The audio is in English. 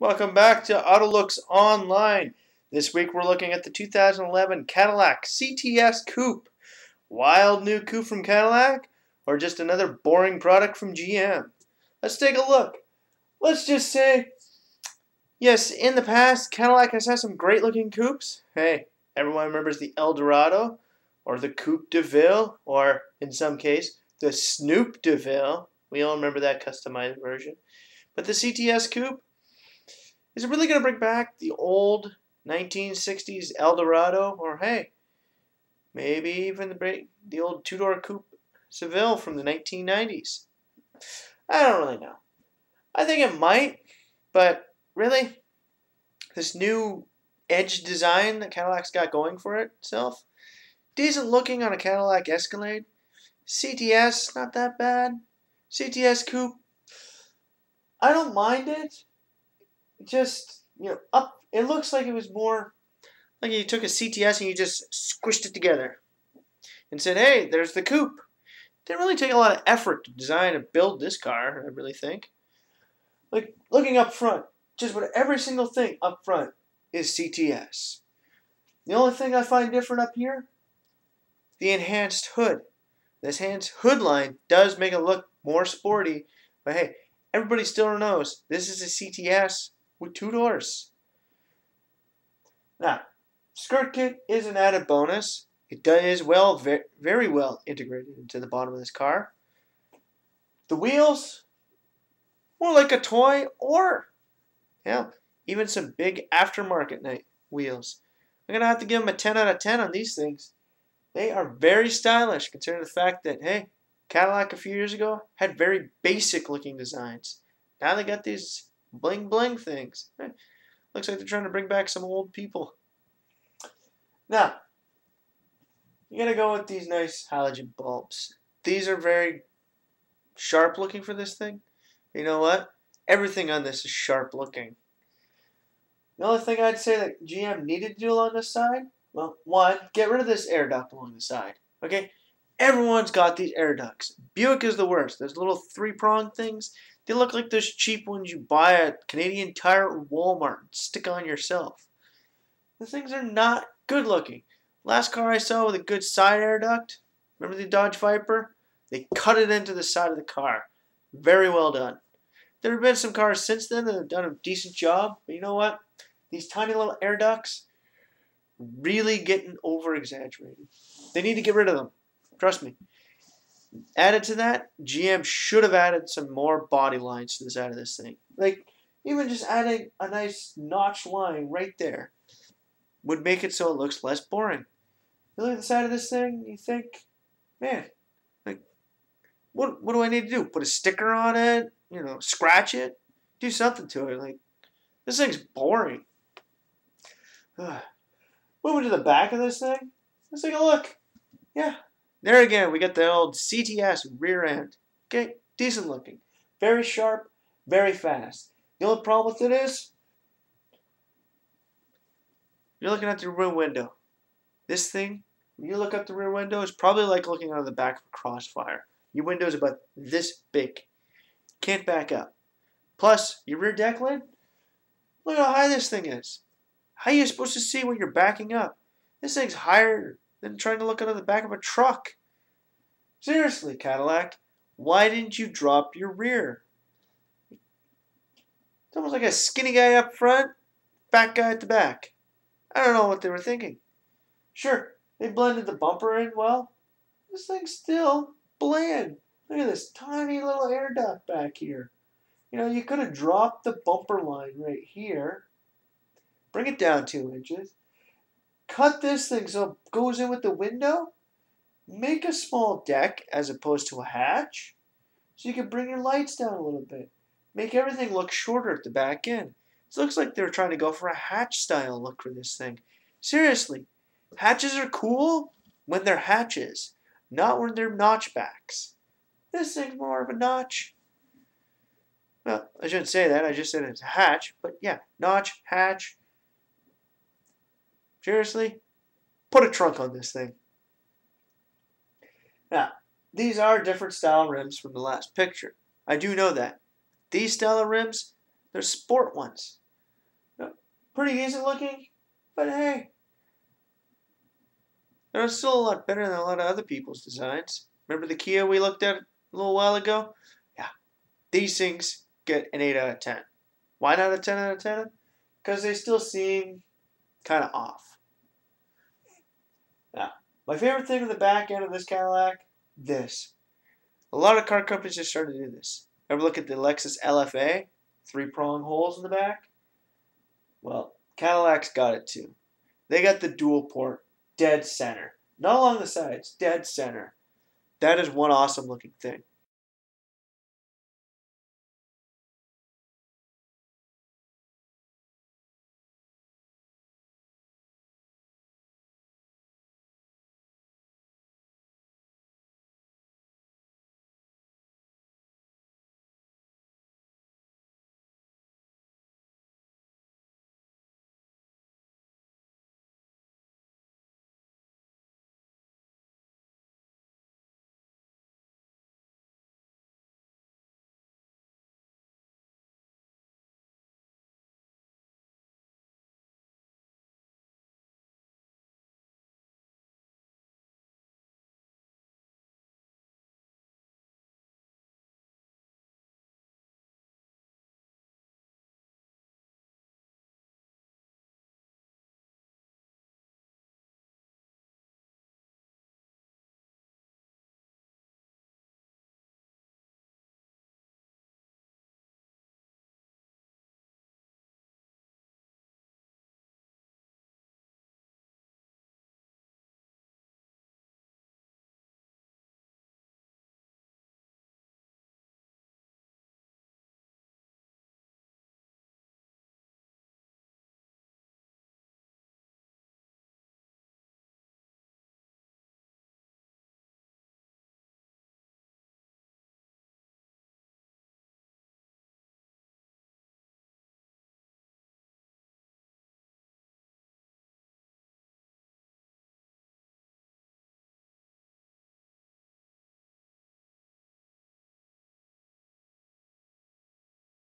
Welcome back to Autolooks Online. This week we're looking at the 2011 Cadillac CTS Coupe. Wild new coupe from Cadillac, or just another boring product from GM? Let's take a look. Let's just say, yes, in the past, Cadillac has had some great looking coupes. Hey, everyone remembers the Eldorado, or the Coupe de Ville, or in some case, the Snoop de Ville. We all remember that customized version. But the CTS Coupe, is it really going to bring back the old 1960s Eldorado? Or hey, maybe even the old two-door Coupe Seville from the 1990s? I don't really know. I think it might, but really, this new edge design that Cadillac's got going for itself, decent looking on a Cadillac Escalade. CTS, not that bad. CTS Coupe, I don't mind it. Just, it looks like it was more like you took a CTS and you just squished it together and said, hey, there's the coupe. Didn't really take a lot of effort to design and build this car, I really think. Like, looking up front, just about every single thing up front is CTS. The only thing I find different up here, the enhanced hood. This enhanced hood line does make it look more sporty, but hey, everybody still knows this is a CTS with two doors. Now, skirt kit is an added bonus. It is very well integrated into the bottom of this car. The wheels, more like a toy, or even some big aftermarket wheels. I'm going to have to give them a 10 out of 10 on these things. They are very stylish, considering the fact that, hey, Cadillac a few years ago had very basic looking designs. Now they got these bling bling things. Looks like they're trying to bring back some old people. Now, you gotta go with these nice halogen bulbs. These are very sharp looking for this thing. You know what? Everything on this is sharp looking. The only thing I'd say that GM needed to do along this side, well, one, get rid of this air duct along the side. Okay? Everyone's got these air ducts. Buick is the worst. Those little three-pronged things, they look like those cheap ones you buy at Canadian Tire or Walmart and stick on yourself. The things are not good looking. Last car I saw with a good side air duct, remember the Dodge Viper? They cut it into the side of the car. Very well done. There have been some cars since then that have done a decent job, but you know what? These tiny little air ducts, really getting over-exaggerated. They need to get rid of them. Trust me. Added to that, GM should have added some more body lines to the side of this thing. Like, even just adding a nice notch line right there would make it so it looks less boring. You look at the side of this thing, you think, man, like, what do I need to do? Put a sticker on it? Scratch it? Do something to it. Like, this thing's boring. Moving to the back of this thing, let's take a look. Yeah. There again, we got the old CTS rear end. Okay, decent looking. Very sharp, very fast. The only problem with it is, you're looking at the rear window. This thing, when you look up the rear window, it's probably like looking out of the back of a Crossfire. Your window is about this big. Can't back up. Plus, your rear deck lid, look how high this thing is. How are you supposed to see when you're backing up? This thing's higher than trying to look out of the back of a truck. Seriously, Cadillac, why didn't you drop your rear? It's almost like a skinny guy up front, fat guy at the back. I don't know what they were thinking. Sure, they blended the bumper in well. This thing's still bland. Look at this tiny little air duct back here. You could have dropped the bumper line right here. Bring it down 2 inches. Cut this thing so it goes in with the window. Make a small deck as opposed to a hatch, so you can bring your lights down a little bit. Make everything look shorter at the back end. It looks like they're trying to go for a hatch style look for this thing. Seriously, hatches are cool when they're hatches, not when they're notchbacks. This thing's more of a notch. Well, I shouldn't say that. I just said it's a hatch, but yeah, notch, hatch. Seriously, put a trunk on this thing. Now, these are different style rims from the last picture. I do know that. These style of rims, they're sport ones. Pretty decent looking, but hey, they're still a lot better than a lot of other people's designs. Remember the Kia we looked at a little while ago? Yeah, these things get an 8 out of 10. Why not a 10 out of 10? Because they still seem kind of off. Now, my favorite thing on the back end of this Cadillac, this. A lot of car companies are starting to do this. Ever look at the Lexus LFA? 3-prong holes in the back? Well, Cadillac's got it too. They got the dual port dead center. Not along the sides, dead center. That is one awesome looking thing.